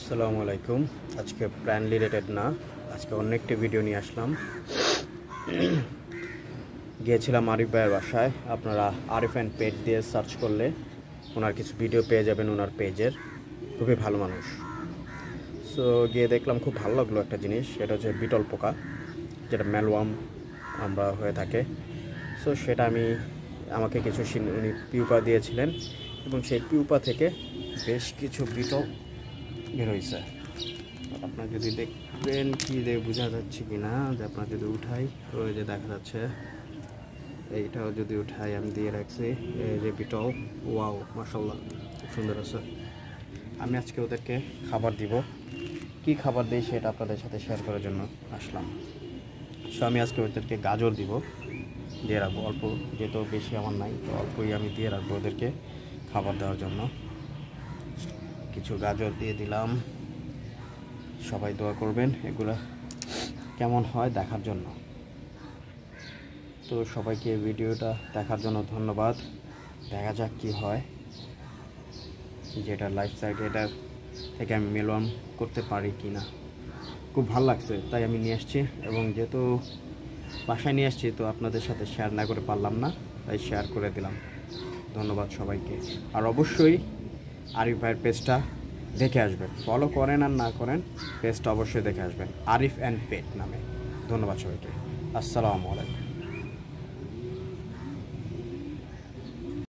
আসসালামু আলাইকুম। আজকে প্ল্যান রিলেটেড না, আজকে অন্য একটি ভিডিও নিয়ে আসলাম। গিয়েছিলাম আরিফ ভাইয়ের বাসায়। আপনারা আরিফ অ্যান্ড পেট দিয়ে সার্চ করলে ওনার কিছু ভিডিও পেয়ে যাবেন ওনার পেজের। খুবই ভালো মানুষ। সো গিয়ে দেখলাম, খুব ভালো লাগলো একটা জিনিস, সেটা হচ্ছে বিটল পোকা, যেটা মেলওয়ার্ম আমরা হয়ে থাকে। সো সেটা আমাকে কিছু উনি পিউপা দিয়েছিলেন এবং সেই পিউপা থেকে বেশ কিছু বিটল বের হয়েছে। আপনার যদি দেখবেন কি বোঝা যাচ্ছে কি না, যে আপনার যদি উঠাই, ওই যে দেখা যাচ্ছে, এইটাও যদি উঠাই, আমি দিয়ে রাখছি এই যে বিটল। ওয়াও, মাশাআল্লাহ, খুব সুন্দর আছে। আমি আজকে ওদেরকে খাবার দিব। কি খাবার দিই সেটা আপনাদের সাথে শেয়ার করার জন্য আসলাম। সো আমি আজকে ওদেরকে গাজর দিয়ে রাখবো অল্প, যেহেতু বেশি আমার নাই, তো অল্পই আমি দিয়ে রাখবো ওদেরকে খাবার দেওয়ার জন্য। কিছু গাজর দিয়ে দিলাম। সবাই দোয়া করবেন এগুলা কেমন হয় দেখার জন্য। তো সবাইকে ভিডিওটা দেখার জন্য ধন্যবাদ। দেখা যাক কি হয়, যেটা লাইফ সাইড এটা থেকে আমি মেলওয়ার্ম করতে পারি কি না। খুব ভালো লাগছে, তাই আমি নিয়ে আসছি। এবং যেহেতু বাসায় নিয়ে আসছি, তো আপনাদের সাথে শেয়ার না করে পারলাম না, তাই শেয়ার করে দিলাম। ধন্যবাদ সবাইকে। আর অবশ্যই আরিফ ভাইয়ের পেজটা দেখে আসবেন, ফলো করেন আর না করেন, পেজটা অবশ্যই দেখে আসবেন আরিফ অ্যান্ড পেট নামে। ধন্যবাদ সবাইকে। আসসালামু আলাইকুম।